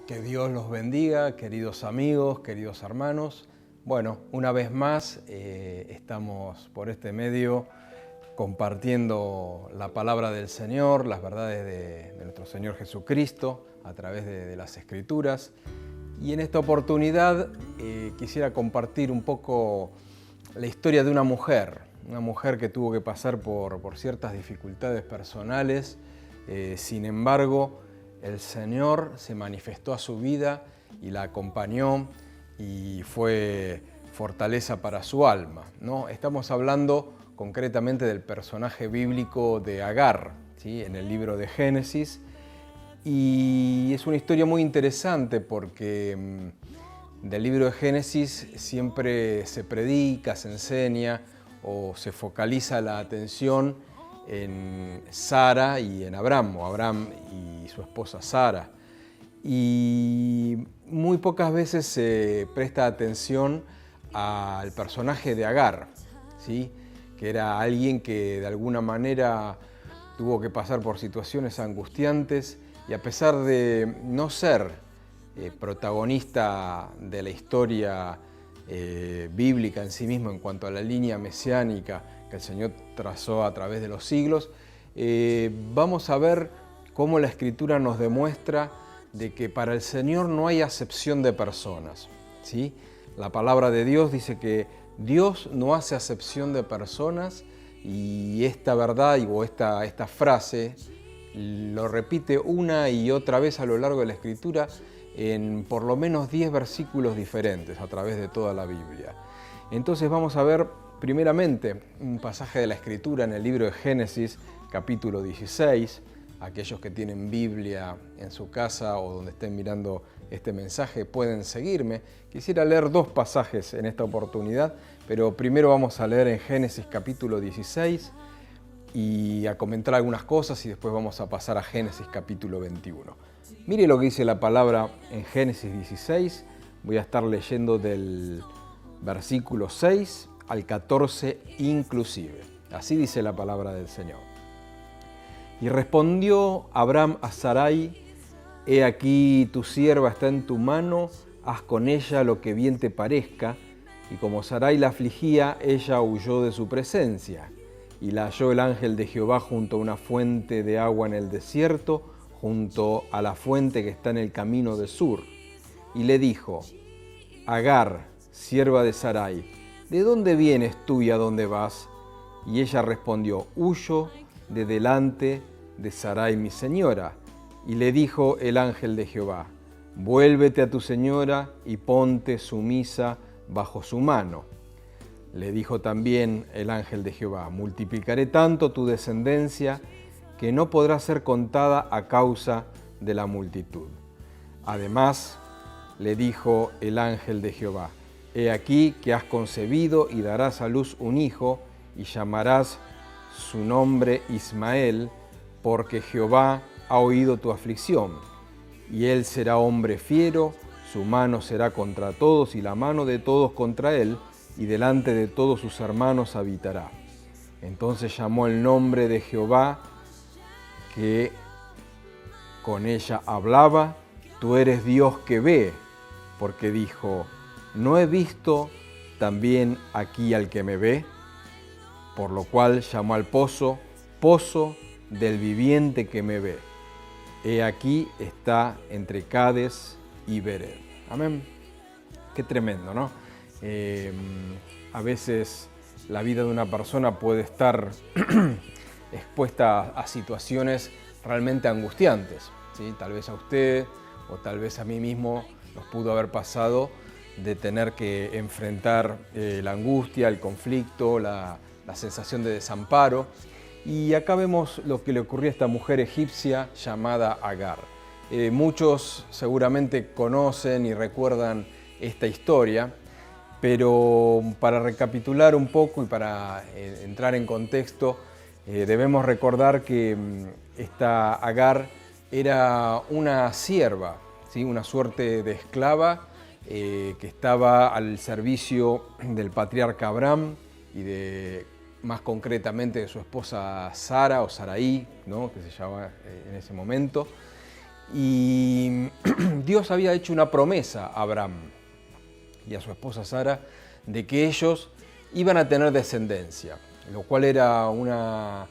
Que Dios los bendiga, queridos amigos, queridos hermanos. Bueno, una vez más estamos por este medio compartiendo la palabra del Señor, las verdades de nuestro Señor Jesucristo a través de las Escrituras. Y en esta oportunidad quisiera compartir un poco la historia de una mujer que tuvo que pasar por ciertas dificultades personales. Sin embargo, el Señor se manifestó a su vida y la acompañó y fue fortaleza para su alma, ¿no? Estamos hablando concretamente del personaje bíblico de Agar, ¿sí? En el libro de Génesis. Y es una historia muy interesante porque del libro de Génesis siempre se predica, se enseña o se focaliza la atención en Sara y en Abraham, o Abraham y su esposa Sara. Y muy pocas veces se presta atención al personaje de Agar, ¿sí? Que era alguien que de alguna manera tuvo que pasar por situaciones angustiantes y a pesar de no ser protagonista de la historia bíblica en sí mismo en cuanto a la línea mesiánica que el Señor trazó a través de los siglos, vamos a ver cómo la Escritura nos demuestra de que para el Señor no hay acepción de personas, ¿sí? La palabra de Dios dice que Dios no hace acepción de personas y esta verdad o esta frase lo repite una y otra vez a lo largo de la Escritura en por lo menos 10 versículos diferentes a través de toda la Biblia. Entonces vamos a ver primeramente un pasaje de la Escritura en el libro de Génesis, capítulo 16. Aquellos que tienen Biblia en su casa o donde estén mirando este mensaje pueden seguirme. Quisiera leer 2 pasajes en esta oportunidad, pero primero vamos a leer en Génesis capítulo 16 y a comentar algunas cosas y después vamos a pasar a Génesis capítulo 21. Mire lo que dice la palabra en Génesis 16. Voy a estar leyendo del versículo 6 al 14 inclusive. Así dice la palabra del Señor. Y respondió Abraham a Sarai: He aquí tu sierva está en tu mano, haz con ella lo que bien te parezca. Y como Sarai la afligía, ella huyó de su presencia. Y la halló el ángel de Jehová junto a una fuente de agua en el desierto, junto a la fuente que está en el camino de Sur. Y le dijo: Agar, sierva de Sarai, ¿de dónde vienes tú y a dónde vas? Y ella respondió: Huyo de delante de Sarai mi señora. Y le dijo el ángel de Jehová: Vuélvete a tu señora y ponte sumisa bajo su mano. Le dijo también el ángel de Jehová: Multiplicaré tanto tu descendencia que no podrá ser contada a causa de la multitud. Además, le dijo el ángel de Jehová: He aquí que has concebido y darás a luz un hijo, y llamarás su nombre Ismael, porque Jehová ha oído tu aflicción. Y él será hombre fiero, su mano será contra todos y la mano de todos contra él, y delante de todos sus hermanos habitará. Entonces llamó el nombre de Jehová, que con ella hablaba: Tú eres Dios que ve, porque dijo: ¿No he visto también aquí al que me ve? Por lo cual llamó al pozo, pozo del viviente que me ve. He aquí está entre Cades y Bered. Amén. Qué tremendo, ¿no? A veces la vida de una persona puede estar expuesta a situaciones realmente angustiantes, ¿sí? Tal vez a usted o tal vez a mí mismo nos pudo haber pasado de tener que enfrentar la angustia, el conflicto, la sensación de desamparo. Y acá vemos lo que le ocurrió a esta mujer egipcia llamada Agar. Muchos seguramente conocen y recuerdan esta historia, pero para recapitular un poco y para entrar en contexto, debemos recordar que esta Agar era una sierva, ¿sí? Una suerte de esclava que estaba al servicio del patriarca Abraham y más concretamente de su esposa Sara o Sarai, ¿no? Que se llamaba en ese momento. Y Dios había hecho una promesa a Abraham y a su esposa Sara de que ellos iban a tener descendencia, lo cual era una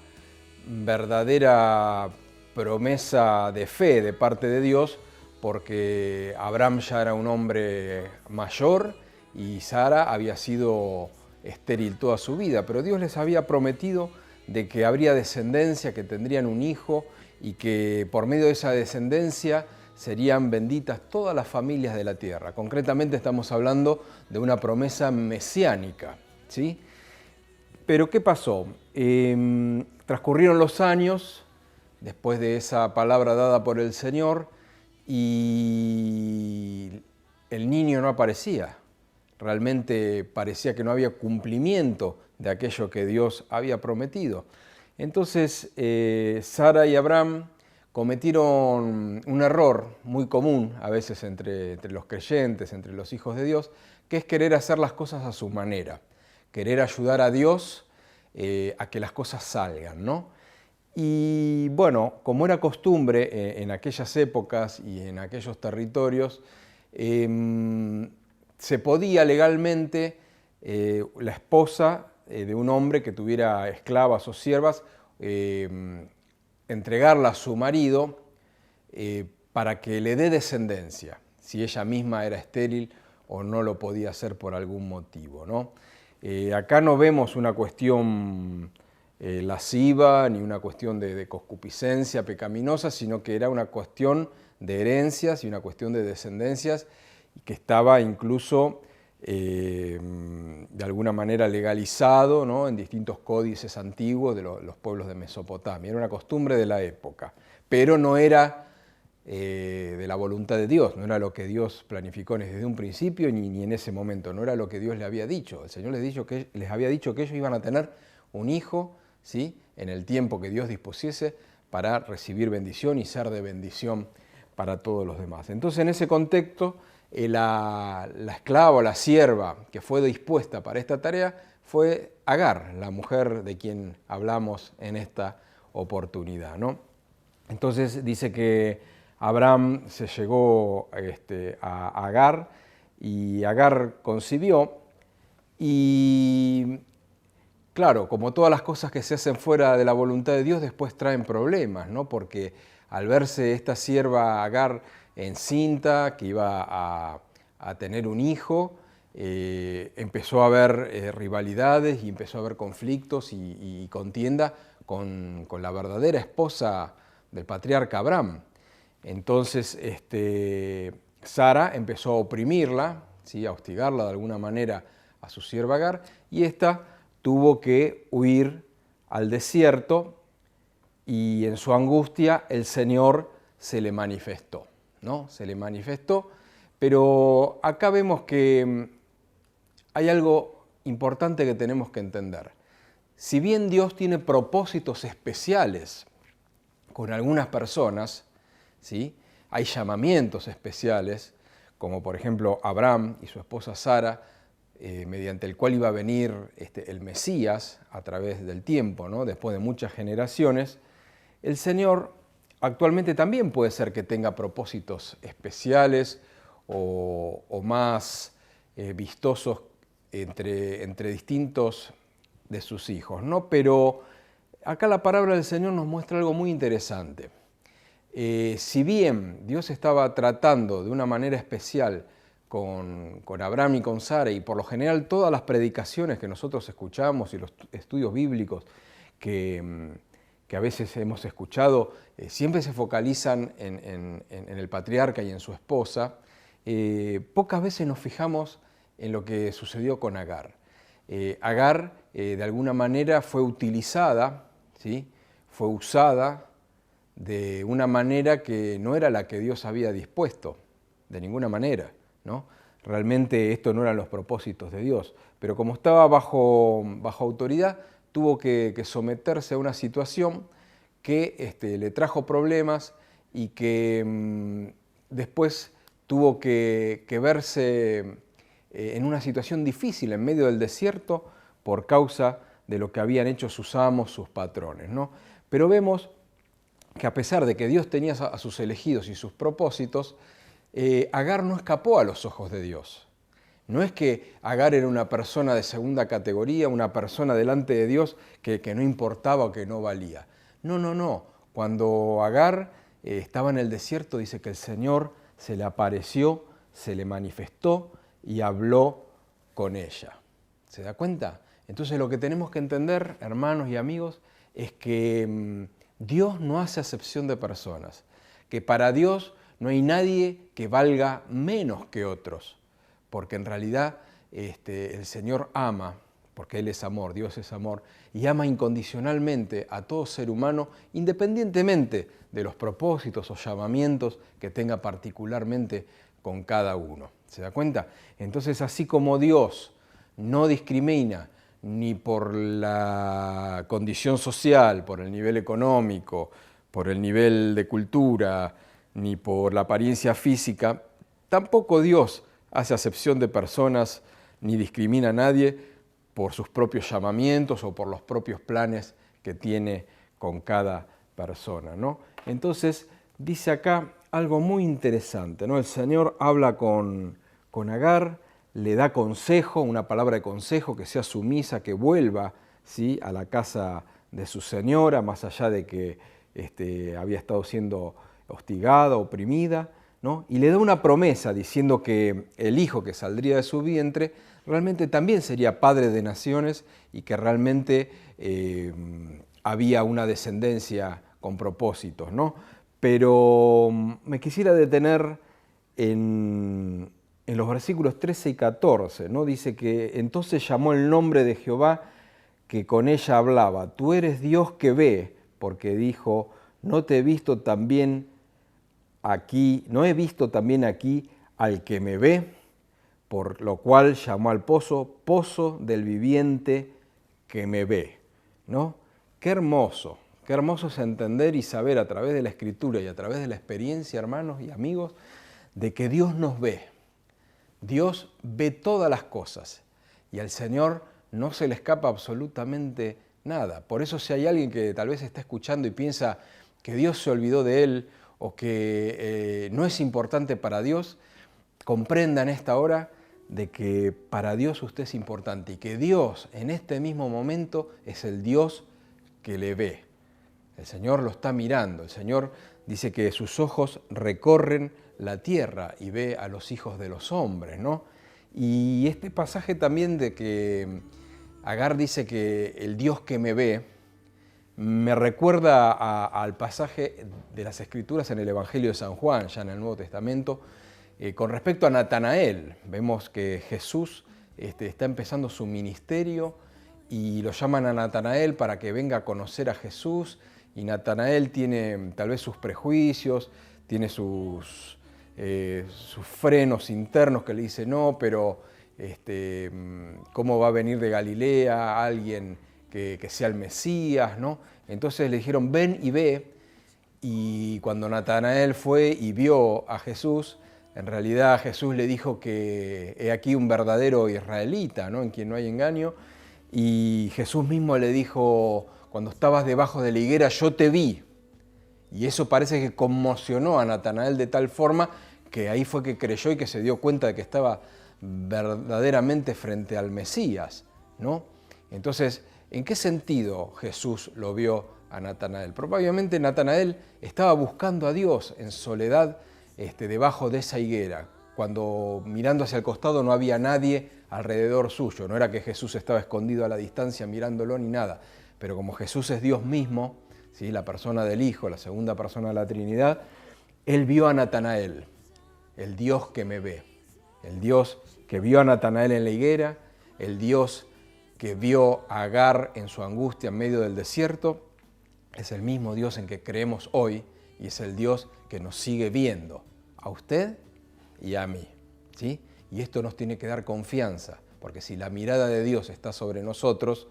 verdadera promesa de fe de parte de Dios, porque Abraham ya era un hombre mayor y Sara había sido estéril toda su vida, pero Dios les había prometido de que habría descendencia, que tendrían un hijo y que por medio de esa descendencia serían benditas todas las familias de la tierra. Concretamente estamos hablando de una promesa mesiánica, ¿sí? Pero ¿qué pasó? Transcurrieron los años después de esa palabra dada por el Señor y el niño no aparecía. Realmente parecía que no había cumplimiento de aquello que Dios había prometido. Entonces Sara y Abraham cometieron un error muy común a veces entre los creyentes, entre los hijos de Dios, que es querer hacer las cosas a su manera, querer ayudar a Dios a que las cosas salgan, ¿no? Y bueno, como era costumbre en aquellas épocas y en aquellos territorios, se podía legalmente la esposa de un hombre que tuviera esclavas o siervas entregarla a su marido para que le dé descendencia, si ella misma era estéril o no lo podía hacer por algún motivo, ¿no? Acá no vemos una cuestión lasciva ni una cuestión de concupiscencia pecaminosa, sino que era una cuestión de herencias y una cuestión de descendencias que estaba incluso de alguna manera legalizado, ¿no?, en distintos códices antiguos de los pueblos de Mesopotamia. Era una costumbre de la época, pero no era de la voluntad de Dios, no era lo que Dios planificó desde un principio ni en ese momento, no era lo que Dios le había dicho. El Señor les había dicho que ellos iban a tener un hijo, ¿sí?, en el tiempo que Dios dispusiese para recibir bendición y ser de bendición para todos los demás. Entonces, en ese contexto, la esclava o la sierva que fue dispuesta para esta tarea fue Agar, la mujer de quien hablamos en esta oportunidad, ¿no? Entonces dice que Abraham se llegó a Agar y Agar concibió y claro, como todas las cosas que se hacen fuera de la voluntad de Dios después traen problemas, ¿no? Porque al verse esta sierva Agar encinta, que iba a tener un hijo, empezó a haber rivalidades y empezó a haber conflictos y contienda con la verdadera esposa del patriarca Abraham. Entonces Sara empezó a oprimirla, ¿sí?, a hostigarla de alguna manera a su sierva Agar, y ésta tuvo que huir al desierto y en su angustia el Señor se le manifestó, ¿no? Se le manifestó, pero acá vemos que hay algo importante que tenemos que entender. Si bien Dios tiene propósitos especiales con algunas personas, ¿sí?, hay llamamientos especiales, como por ejemplo Abraham y su esposa Sara, mediante el cual iba a venir el Mesías a través del tiempo, ¿no?, después de muchas generaciones. El Señor actualmente también puede ser que tenga propósitos especiales o más vistosos entre distintos de sus hijos, ¿no? Pero acá la palabra del Señor nos muestra algo muy interesante. Si bien Dios estaba tratando de una manera especial con Abraham y con Sara, y por lo general todas las predicaciones que nosotros escuchamos y los estudios bíblicos que a veces hemos escuchado, siempre se focalizan en el patriarca y en su esposa, pocas veces nos fijamos en lo que sucedió con Agar. Agar de alguna manera fue utilizada, ¿sí?, fue usada de una manera que no era la que Dios había dispuesto, de ninguna manera, ¿no? Realmente esto no eran los propósitos de Dios, pero como estaba bajo autoridad, tuvo que someterse a una situación que le trajo problemas y que después tuvo que verse en una situación difícil en medio del desierto por causa de lo que habían hecho sus amos, sus patrones, ¿no? Pero vemos que a pesar de que Dios tenía a sus elegidos y sus propósitos, Agar no escapó a los ojos de Dios. No es que Agar era una persona de segunda categoría, una persona delante de Dios que no importaba o que no valía. No, no, no. Cuando Agar estaba en el desierto, dice que el Señor se le apareció, se le manifestó y habló con ella. ¿Se da cuenta? Entonces lo que tenemos que entender, hermanos y amigos, es que Dios no hace acepción de personas, que para Dios no hay nadie que valga menos que otros, porque en realidad el Señor ama, porque Él es amor, Dios es amor, y ama incondicionalmente a todo ser humano, independientemente de los propósitos o llamamientos que tenga particularmente con cada uno. ¿Se da cuenta? Entonces, así como Dios no discrimina ni por la condición social, por el nivel económico, por el nivel de cultura, ni por la apariencia física, tampoco Dios hace acepción de personas ni discrimina a nadie por sus propios llamamientos o por los propios planes que tiene con cada persona, ¿no? Entonces, dice acá algo muy interesante, ¿no? El Señor habla con Agar, le da consejo, una palabra de consejo, que sea sumisa, que vuelva, ¿sí?, a la casa de su señora, más allá de que había estado siendo hostigada, oprimida, ¿no? Y le da una promesa diciendo que el hijo que saldría de su vientre realmente también sería padre de naciones y que realmente había una descendencia con propósitos, ¿no? Pero me quisiera detener en los versículos 13 y 14, ¿no? Dice que entonces llamó el nombre de Jehová que con ella hablaba. Tú eres Dios que ve, porque dijo, no he visto también aquí al que me ve, por lo cual llamó al pozo, pozo del viviente que me ve, ¿no? Qué hermoso es entender y saber a través de la Escritura y a través de la experiencia, hermanos y amigos, de que Dios nos ve. Dios ve todas las cosas y al Señor no se le escapa absolutamente nada. Por eso si hay alguien que tal vez está escuchando y piensa que Dios se olvidó de él o que no es importante para Dios, comprenda en esta hora de que para Dios usted es importante y que Dios en este mismo momento es el Dios que le ve. El Señor lo está mirando, el Señor dice que sus ojos recorren la tierra y ve a los hijos de los hombres, ¿no? Y este pasaje también de que Agar dice que el Dios que me ve, me recuerda al pasaje de las Escrituras en el Evangelio de San Juan, ya en el Nuevo Testamento, con respecto a Natanael. Vemos que Jesús está empezando su ministerio y lo llaman a Natanael para que venga a conocer a Jesús, y Natanael tiene tal vez sus prejuicios, tiene sus frenos internos que le dicen no, pero ¿cómo va a venir de Galilea alguien que sea el Mesías, ¿no? Entonces le dijeron ven y ve, y cuando Natanael fue y vio a Jesús, en realidad Jesús le dijo que he aquí un verdadero israelita, ¿no?, en quien no hay engaño, y Jesús mismo le dijo, cuando estabas debajo de la higuera yo te vi, y eso parece que conmocionó a Natanael de tal forma que ahí fue que creyó y que se dio cuenta de que estaba verdaderamente frente al Mesías, ¿no? Entonces, ¿en qué sentido Jesús lo vio a Natanael? Probablemente Natanael estaba buscando a Dios en soledad debajo de esa higuera, cuando mirando hacia el costado no había nadie alrededor suyo, no era que Jesús estaba escondido a la distancia mirándolo ni nada, pero como Jesús es Dios mismo, ¿sí?, la persona del Hijo, la segunda persona de la Trinidad, Él vio a Natanael, el Dios que me ve, el Dios que vio a Natanael en la higuera, el Dios que vio a Agar en su angustia en medio del desierto, es el mismo Dios en que creemos hoy y es el Dios que nos sigue viendo, a usted y a mí, ¿sí? Y esto nos tiene que dar confianza, porque si la mirada de Dios está sobre nosotros,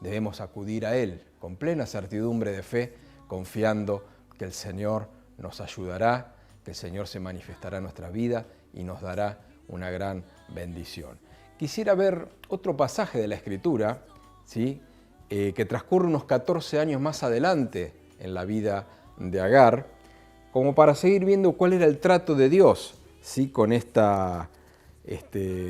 debemos acudir a Él con plena certidumbre de fe, confiando que el Señor nos ayudará, que el Señor se manifestará en nuestra vida y nos dará una gran bendición. Quisiera ver otro pasaje de la Escritura, ¿sí?, que transcurre unos 14 años más adelante en la vida de Agar, como para seguir viendo cuál era el trato de Dios, ¿sí? Con esta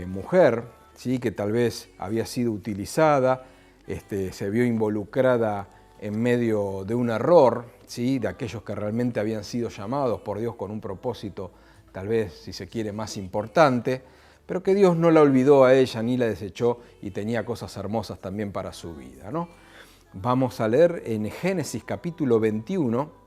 mujer, ¿sí? Que tal vez había sido utilizada, se vio involucrada en medio de un error, ¿sí? De aquellos que realmente habían sido llamados por Dios con un propósito, tal vez, si se quiere, más importante, pero que Dios no la olvidó a ella ni la desechó y tenía cosas hermosas también para su vida, ¿no? Vamos a leer en Génesis capítulo 21,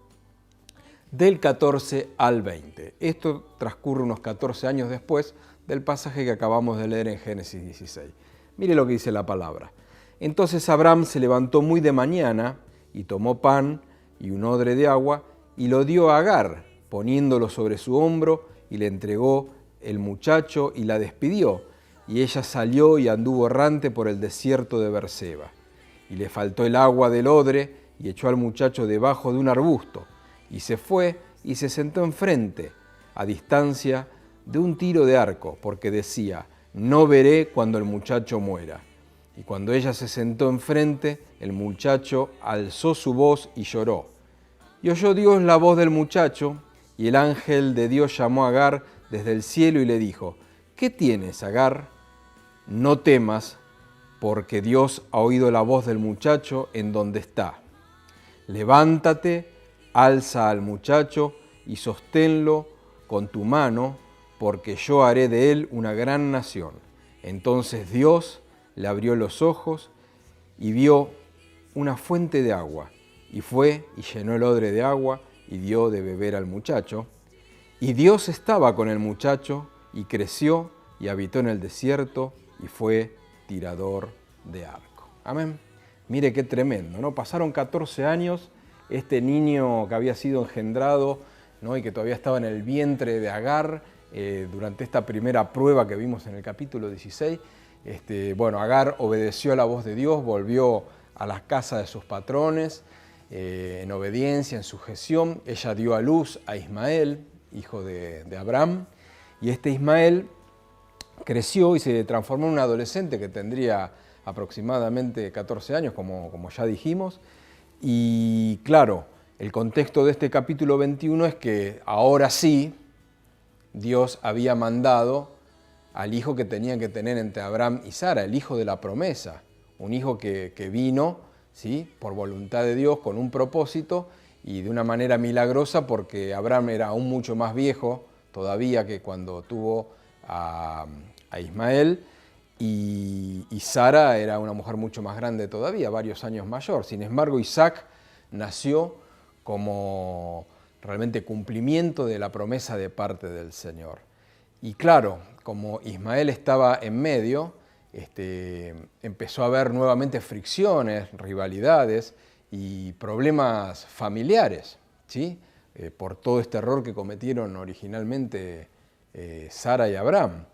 del 14 al 20. Esto transcurre unos 14 años después del pasaje que acabamos de leer en Génesis 16. Mire lo que dice la palabra. Entonces Abraham se levantó muy de mañana y tomó pan y un odre de agua y lo dio a Agar, poniéndolo sobre su hombro, y le entregó el muchacho y la despidió. Y ella salió y anduvo errante por el desierto de Berseba. Y le faltó el agua del odre y echó al muchacho debajo de un arbusto. Y se fue y se sentó enfrente, a distancia de un tiro de arco, porque decía: no veré cuando el muchacho muera. Y cuando ella se sentó enfrente, el muchacho alzó su voz y lloró. Y oyó Dios la voz del muchacho, y el ángel de Dios llamó a Agar desde el cielo y le dijo: ¿qué tienes, Agar? No temas, porque Dios ha oído la voz del muchacho en donde está. Levántate, alza al muchacho y sosténlo con tu mano, porque yo haré de él una gran nación. Entonces Dios le abrió los ojos y vio una fuente de agua, y fue y llenó el odre de agua y dio de beber al muchacho. Y Dios estaba con el muchacho, y creció y habitó en el desierto, y fue tirador de arco. Amén. Mire qué tremendo, ¿no? Pasaron 14 años, este niño que había sido engendrado, ¿no? Y que todavía estaba en el vientre de Agar, durante esta primera prueba que vimos en el capítulo 16, Agar obedeció a la voz de Dios, volvió a la casa de sus patrones, en obediencia, en sujeción. Ella dio a luz a Ismael, hijo de Abraham, y este Ismael creció y se transformó en un adolescente que tendría aproximadamente 14 años, como ya dijimos. Y claro, el contexto de este capítulo 21 es que ahora sí Dios había mandado al hijo que tenían que tener entre Abraham y Sara, el hijo de la promesa, un hijo que vino, ¿sí?, por voluntad de Dios, con un propósito y de una manera milagrosa, porque Abraham era aún mucho más viejo todavía que cuando tuvo a Ismael, y Sara era una mujer mucho más grande todavía, varios años mayor. Sin embargo, Isaac nació como realmente cumplimiento de la promesa de parte del Señor. Y claro, como Ismael estaba en medio, empezó a haber nuevamente fricciones, rivalidades y problemas familiares, ¿sí? Por todo este error que cometieron originalmente Sara y Abraham.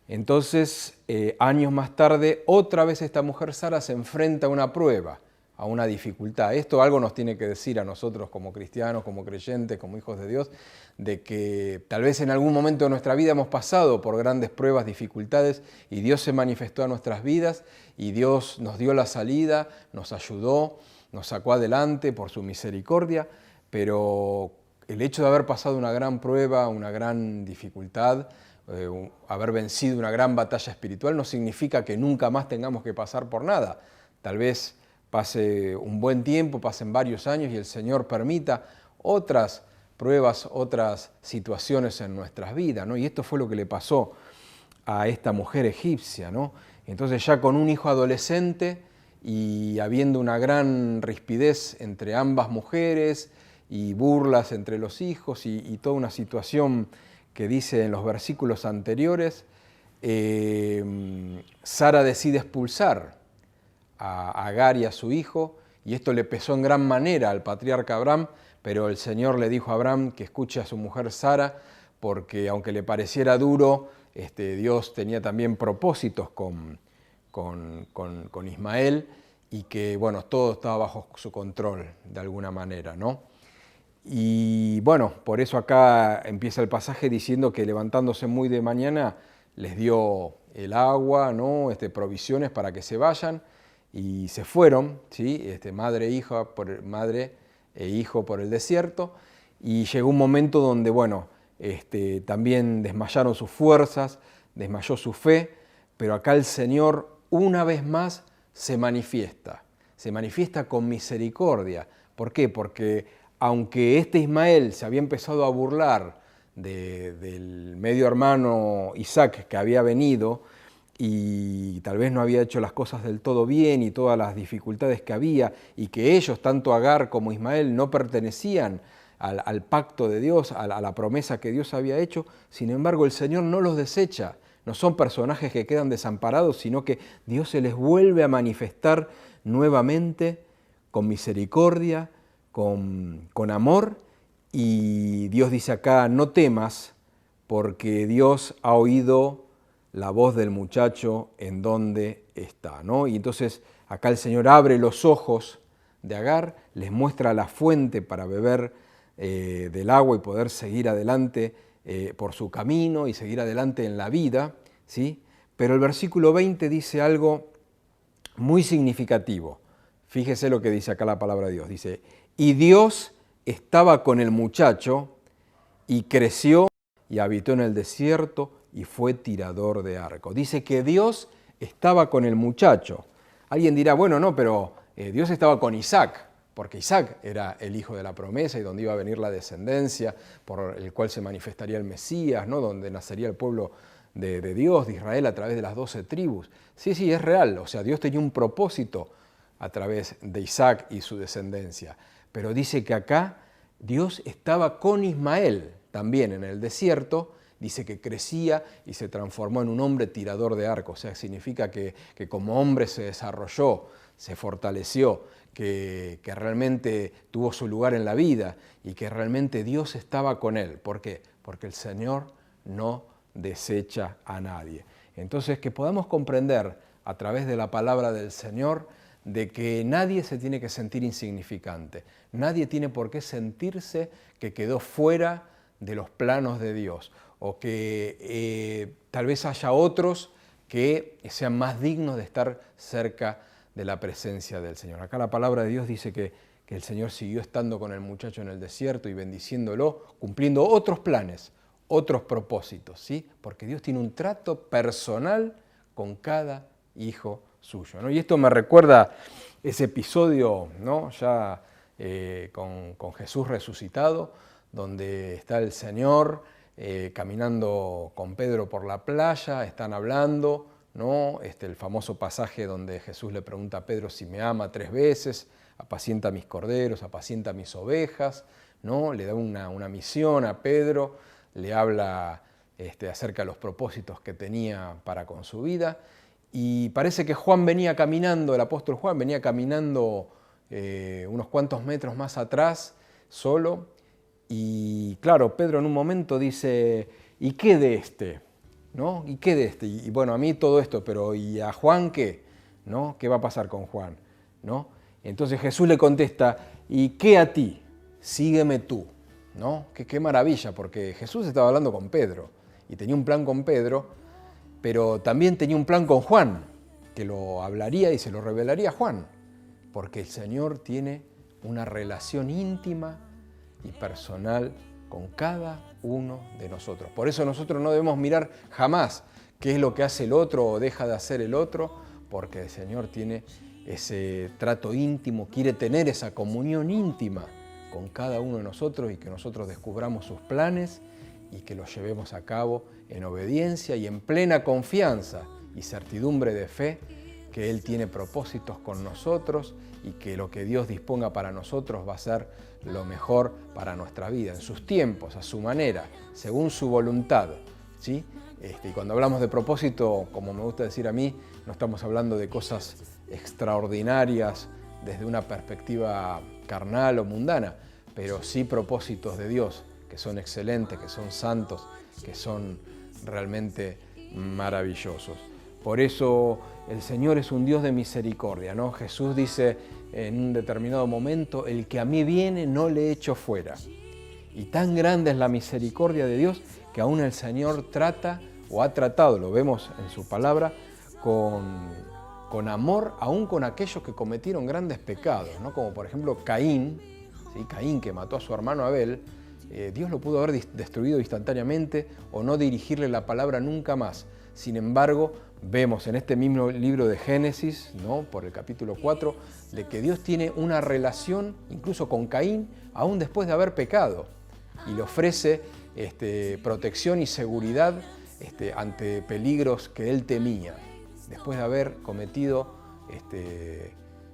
Entonces, años más tarde, otra vez esta mujer Sara se enfrenta a una prueba, a una dificultad. Esto algo nos tiene que decir a nosotros como cristianos, como creyentes, como hijos de Dios, de que tal vez en algún momento de nuestra vida hemos pasado por grandes pruebas, dificultades, y Dios se manifestó a nuestras vidas, y Dios nos dio la salida, nos ayudó, nos sacó adelante por su misericordia, pero el hecho de haber pasado una gran prueba, una gran dificultad, haber vencido una gran batalla espiritual, no significa que nunca más tengamos que pasar por nada. Tal vez pase un buen tiempo, pasen varios años y el Señor permita otras pruebas, otras situaciones en nuestras vidas, ¿no? Y esto fue lo que le pasó a esta mujer egipcia, ¿no? Entonces, ya con un hijo adolescente y habiendo una gran rispidez entre ambas mujeres y burlas entre los hijos y toda una situación que dice en los versículos anteriores, Sara decide expulsar a Agar y a su hijo, y esto le pesó en gran manera al patriarca Abraham, pero el Señor le dijo a Abraham que escuche a su mujer Sara, porque aunque le pareciera duro, Dios tenía también propósitos con Ismael, y que bueno, todo estaba bajo su control de alguna manera, ¿no? Y bueno, por eso acá empieza el pasaje diciendo que levantándose muy de mañana les dio el agua, ¿no? Provisiones para que se vayan, y se fueron, ¿sí? Madre e hijo por el desierto, y llegó un momento donde, bueno, también desmayaron sus fuerzas, desmayó su fe, pero acá el Señor una vez más se manifiesta con misericordia. ¿Por qué? Porque aunque Ismael se había empezado a burlar del medio hermano Isaac que había venido y tal vez no había hecho las cosas del todo bien y todas las dificultades que había, y que ellos, tanto Agar como Ismael, no pertenecían al pacto de Dios, a la promesa que Dios había hecho, sin embargo el Señor no los desecha. No son personajes que quedan desamparados, sino que Dios se les vuelve a manifestar nuevamente con misericordia, con amor, y Dios dice acá: no temas, porque Dios ha oído la voz del muchacho en donde está, ¿no? Y entonces acá el Señor abre los ojos de Agar, les muestra la fuente para beber del agua y poder seguir adelante por su camino y seguir adelante en la vida, ¿sí? Pero el versículo 20 dice algo muy significativo. Fíjese lo que dice acá la palabra de Dios. Dice: y Dios estaba con el muchacho y creció y habitó en el desierto y fue tirador de arco. Dice que Dios estaba con el muchacho. Alguien dirá: bueno, no, pero Dios estaba con Isaac, porque Isaac era el hijo de la promesa y donde iba a venir la descendencia por el cual se manifestaría el Mesías, ¿no? Donde nacería el pueblo de Dios, de Israel, a través de las 12 tribus. Sí, es real, o sea, Dios tenía un propósito a través de Isaac y su descendencia. Pero dice que acá Dios estaba con Ismael también en el desierto. Dice que crecía y se transformó en un hombre tirador de arco. O sea, significa que como hombre se desarrolló, se fortaleció, que realmente tuvo su lugar en la vida y que realmente Dios estaba con él. ¿Por qué? Porque el Señor no desecha a nadie. Entonces, que podamos comprender a través de la palabra del Señor de que nadie se tiene que sentir insignificante. Nadie tiene por qué sentirse que quedó fuera de los planos de Dios, o que tal vez haya otros que sean más dignos de estar cerca de la presencia del Señor. Acá la palabra de Dios dice que el Señor siguió estando con el muchacho en el desierto y bendiciéndolo, cumpliendo otros planes, otros propósitos, ¿sí? Porque Dios tiene un trato personal con cada hijo suyo, ¿no? Y esto me recuerda ese episodio, ¿no? Ya con Jesús resucitado, donde está el Señor caminando con Pedro por la playa, están hablando, ¿no? El famoso pasaje donde Jesús le pregunta a Pedro si me ama 3 veces, apacienta mis corderos, apacienta mis ovejas, ¿no? Le da una misión a Pedro, le habla acerca de los propósitos que tenía para con su vida, y parece que Juan venía caminando, el apóstol Juan venía caminando unos cuantos metros más atrás, solo, y claro, Pedro en un momento dice: ¿y qué de este? ¿No? ¿Y qué de este? Y bueno, a mí todo esto, pero ¿y a Juan qué? ¿No? ¿Qué va a pasar con Juan? ¿No? Entonces Jesús le contesta: ¿y qué a ti? Sígueme tú. ¿No? Qué maravilla, porque Jesús estaba hablando con Pedro y tenía un plan con Pedro, pero también tenía un plan con Juan, que lo hablaría y se lo revelaría a Juan, porque el Señor tiene una relación íntima y personal con cada uno de nosotros. Por eso nosotros no debemos mirar jamás qué es lo que hace el otro o deja de hacer el otro, porque el Señor tiene ese trato íntimo, quiere tener esa comunión íntima con cada uno de nosotros y que nosotros descubramos sus planes y que los llevemos a cabo en obediencia y en plena confianza y certidumbre de fe que Él tiene propósitos con nosotros y que lo que Dios disponga para nosotros va a ser lo mejor para nuestra vida, en sus tiempos, a su manera, según su voluntad, ¿sí? Y cuando hablamos de propósito, como me gusta decir a mí, no estamos hablando de cosas extraordinarias desde una perspectiva carnal o mundana, pero sí propósitos de Dios, que son excelentes, que son santos, que son realmente maravillosos. Por eso el Señor es un Dios de misericordia, ¿no? Jesús dice en un determinado momento: el que a mí viene no le echo fuera. Y tan grande es la misericordia de Dios que aún el Señor trata o ha tratado, lo vemos en su palabra, con amor, aún con aquellos que cometieron grandes pecados, ¿no? Como por ejemplo Caín, ¿sí? Caín, que mató a su hermano Abel, Dios lo pudo haber destruido instantáneamente o no dirigirle la palabra nunca más. Sin embargo, vemos en este mismo libro de Génesis, ¿no?, por el capítulo 4, de que Dios tiene una relación incluso con Caín, aún después de haber pecado, y le ofrece protección y seguridad ante peligros que él temía, después de haber cometido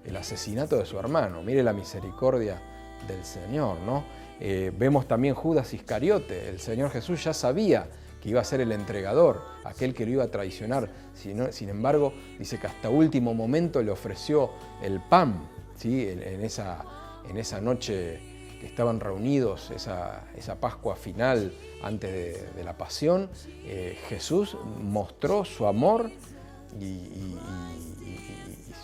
el asesinato de su hermano. Mire la misericordia del Señor, ¿no? Vemos también Judas Iscariote. El Señor Jesús ya sabía que iba a ser el entregador, aquel que lo iba a traicionar. Sin embargo, dice que hasta último momento le ofreció el pan, ¿sí? En esa noche que estaban reunidos, esa Pascua final antes de la pasión, Jesús mostró su amor y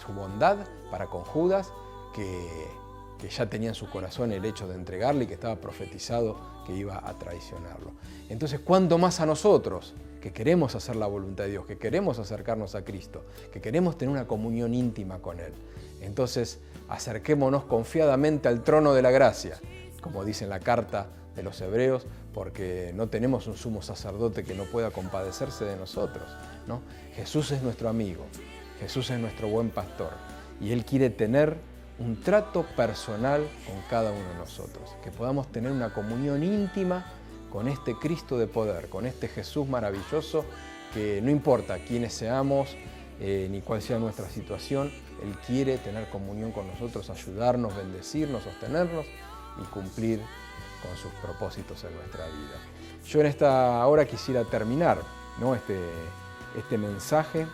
su bondad para con Judas, que ya tenía en su corazón el hecho de entregarle y que estaba profetizado que iba a traicionarlo. Entonces, ¿cuánto más a nosotros que queremos hacer la voluntad de Dios, que queremos acercarnos a Cristo, que queremos tener una comunión íntima con Él? Entonces, acerquémonos confiadamente al trono de la gracia, como dice en la carta de los Hebreos, porque no tenemos un sumo sacerdote que no pueda compadecerse de nosotros, ¿no? Jesús es nuestro amigo, Jesús es nuestro buen pastor, y Él quiere tener un trato personal con cada uno de nosotros, que podamos tener una comunión íntima con este Cristo de poder, con este Jesús maravilloso, que no importa quiénes seamos ni cuál sea nuestra situación, Él quiere tener comunión con nosotros, ayudarnos, bendecirnos, sostenernos y cumplir con sus propósitos en nuestra vida. Yo en esta hora quisiera terminar, ¿no?, este mensaje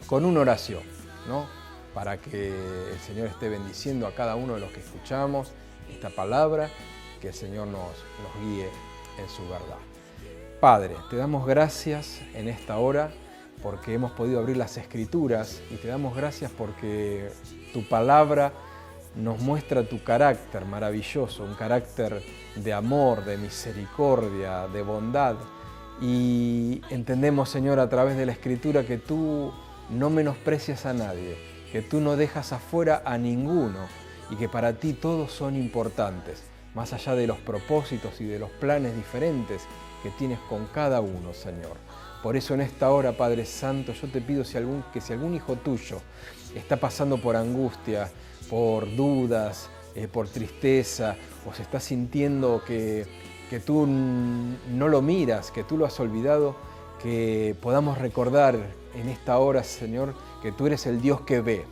con una oración, ¿no?, para que el Señor esté bendiciendo a cada uno de los que escuchamos esta palabra, que el Señor nos guíe en su verdad. Padre, te damos gracias en esta hora porque hemos podido abrir las Escrituras, y te damos gracias porque tu palabra nos muestra tu carácter maravilloso, un carácter de amor, de misericordia, de bondad. Y entendemos, Señor, a través de la Escritura que tú no menosprecias a nadie, que tú no dejas afuera a ninguno y que para ti todos son importantes, más allá de los propósitos y de los planes diferentes que tienes con cada uno, Señor. Por eso en esta hora, Padre Santo, yo te pido que si algún hijo tuyo está pasando por angustia, por dudas, por tristeza, o se está sintiendo que tú no lo miras, que tú lo has olvidado, que podamos recordar en esta hora, Señor, que tú eres el Dios que ve,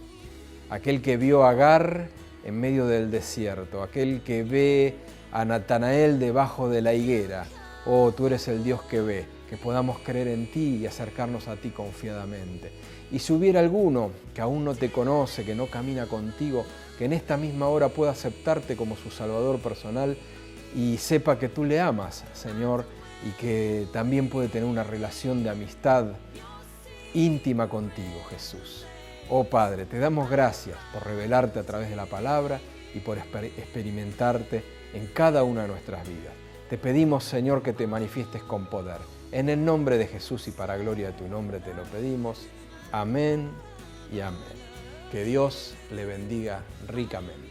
aquel que vio a Agar en medio del desierto, aquel que ve a Natanael debajo de la higuera. Oh, tú eres el Dios que ve, que podamos creer en ti y acercarnos a ti confiadamente. Y si hubiera alguno que aún no te conoce, que no camina contigo, que en esta misma hora pueda aceptarte como su Salvador personal y sepa que tú le amas, Señor, y que también puede tener una relación de amistad íntima contigo, Jesús. Oh Padre, te damos gracias por revelarte a través de la palabra y por experimentarte en cada una de nuestras vidas. Te pedimos, Señor, que te manifiestes con poder. En el nombre de Jesús y para gloria de tu nombre te lo pedimos. Amén y amén. Que Dios le bendiga ricamente.